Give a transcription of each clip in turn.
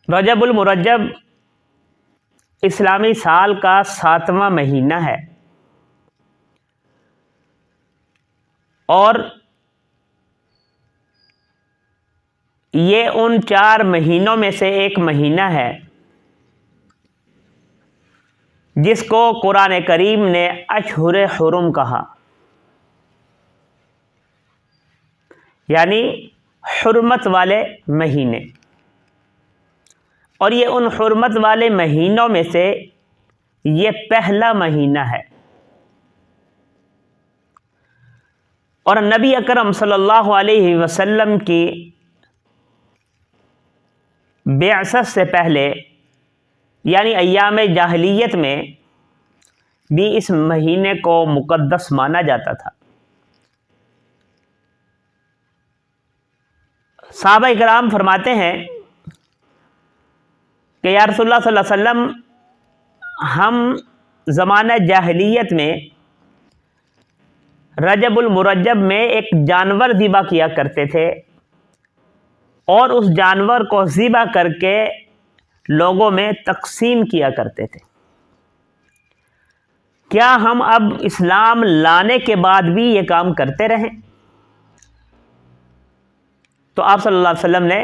رجب المرجب اسلامی سال کا 7واں مہینہ ہے اور یہ ان 4 مہینوں میں سے ایک مہینہ ہے جس کو قرآن کریم نے اشہر حرم کہا، یعنی حرمت والے مہینے، اور یہ ان حرمت والے مہینوں میں سے یہ پہلا مہینہ ہے۔ اور نبی اکرم صلی اللہ علیہ وسلم کی بعثت سے پہلے یعنی ایام جاہلیت میں بھی اس مہینے کو مقدس مانا جاتا تھا۔ صحابہ کرام فرماتے ہیں کہ یا رسول اللہ صلی اللہ علیہ وسلم، ہم زمانہ جاہلیت میں رجب المرجب میں ایک جانور ذبح کیا کرتے تھے اور اس جانور کو ذبح کر کے لوگوں میں تقسیم کیا کرتے تھے۔ کیا ہم اب اسلام لانے کے بعد بھی یہ کام کرتے رہیں؟ تو آپ صلی اللہ علیہ وسلم نے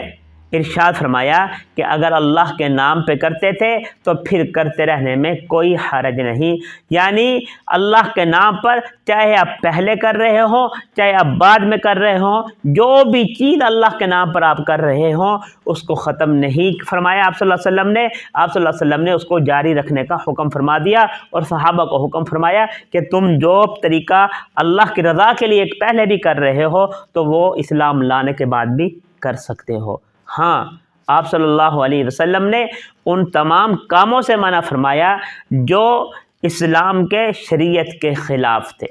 ارشاد فرمایا کہ اگر اللہ کے نام پہ کرتے تھے تو پھر کرتے رہنے میں کوئی حرج نہیں، یعنی اللہ کے نام پر چاہے آپ پہلے کر رہے ہوں چاہے آپ بعد میں کر رہے ہوں، جو بھی چیز اللہ کے نام پر آپ کر رہے ہوں اس کو ختم نہیں فرمایا آپ صلی اللہ علیہ وسلم نے۔ آپ صلی اللہ علیہ وسلم نے اس کو جاری رکھنے کا حکم فرما دیا اور صحابہ کو حکم فرمایا کہ تم جو طریقہ اللہ کی رضا کے لیے پہلے بھی کر رہے ہو تو وہ اسلام لانے کے بعد بھی کر سکتے ہو۔ ہاں، آپ صلی اللہ علیہ وسلم نے ان تمام کاموں سے منع فرمایا جو اسلام کے شریعت کے خلاف تھے۔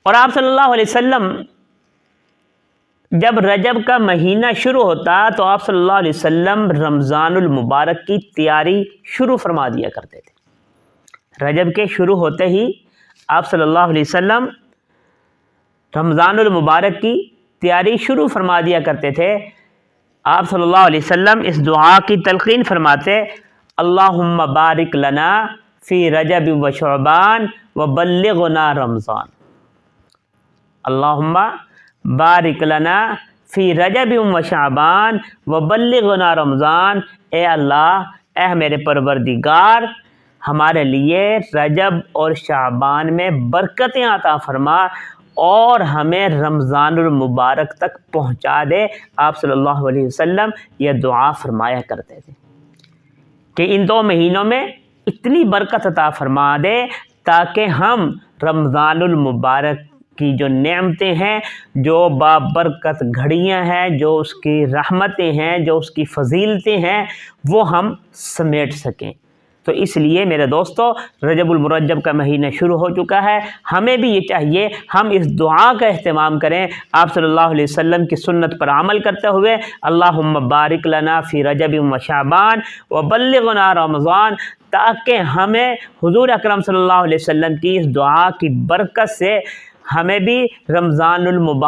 اور آپ صلی اللہ علیہ وسلم جب رجب کا مہینہ شروع ہوتا تو آپ صلی اللہ علیہ وسلم رمضان المبارک کی تیاری شروع فرما دیا کرتے تھے۔ رجب کے شروع ہوتے ہی آپ صلی اللہ علیہ وسلم رمضان المبارک کی تیاری شروع فرما دیا کرتے تھے۔ آپ صلی اللہ علیہ وسلم اس دعا کی تلقین فرماتے: اللہم بارک لنا فی رجب و شعبان وبلغنا رمضان۔ اللہم بارک لنا فی رجب و شعبان وبلغنا رمضان۔ اے اللہ، اے میرے پروردگار، ہمارے لیے رجب اور شعبان میں برکتیں عطا فرما اور ہمیں رمضان المبارک تک پہنچا دے۔ آپ صلی اللہ علیہ وسلم یہ دعا فرمایا کرتے تھے کہ ان 2 مہینوں میں اتنی برکت عطا فرما دے تاکہ ہم رمضان المبارک کی جو نعمتیں ہیں، جو بابرکت گھڑیاں ہیں، جو اس کی رحمتیں ہیں، جو اس کی فضیلتیں ہیں، وہ ہم سمیٹ سکیں۔ تو اس لیے میرے دوستو، رجب المرجب کا مہینہ شروع ہو چکا ہے، ہمیں بھی یہ چاہیے ہم اس دعا کا اہتمام کریں، آپ صلی اللہ علیہ وسلم کی سنت پر عمل کرتے ہوئے اللہم بارک لنا فی رجب و شعبان وبلغنا رمضان، تاکہ ہمیں حضور اکرم صلی اللہ علیہ وسلم کی اس دعا کی برکت سے ہمیں بھی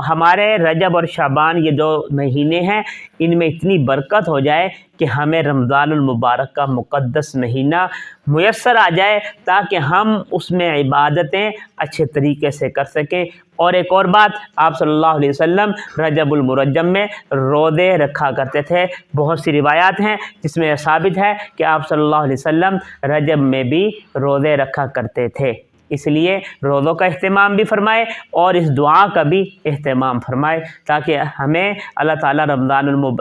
ہمارے رجب اور شعبان یہ 2 مہینے ہیں، ان میں اتنی برکت ہو جائے کہ ہمیں رمضان المبارک کا مقدس مہینہ میسر آ جائے تاکہ ہم اس میں عبادتیں اچھے طریقے سے کر سکیں۔ اور ایک اور بات، آپ صلی اللہ علیہ وسلم رجب المرجب میں روزے رکھا کرتے تھے۔ بہت سی روایات ہیں جس میں یہ ثابت ہے کہ آپ صلی اللہ علیہ وسلم رجب میں بھی روزے رکھا کرتے تھے۔ اس لیے روزوں کا اہتمام بھی فرمائے اور اس دعا کا بھی اہتمام فرمائے تاکہ ہمیں اللہ تعالیٰ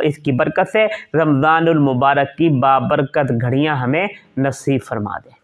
اس کی برکت سے رمضان المبارک کی بابرکت گھڑیاں ہمیں نصیب فرما دے۔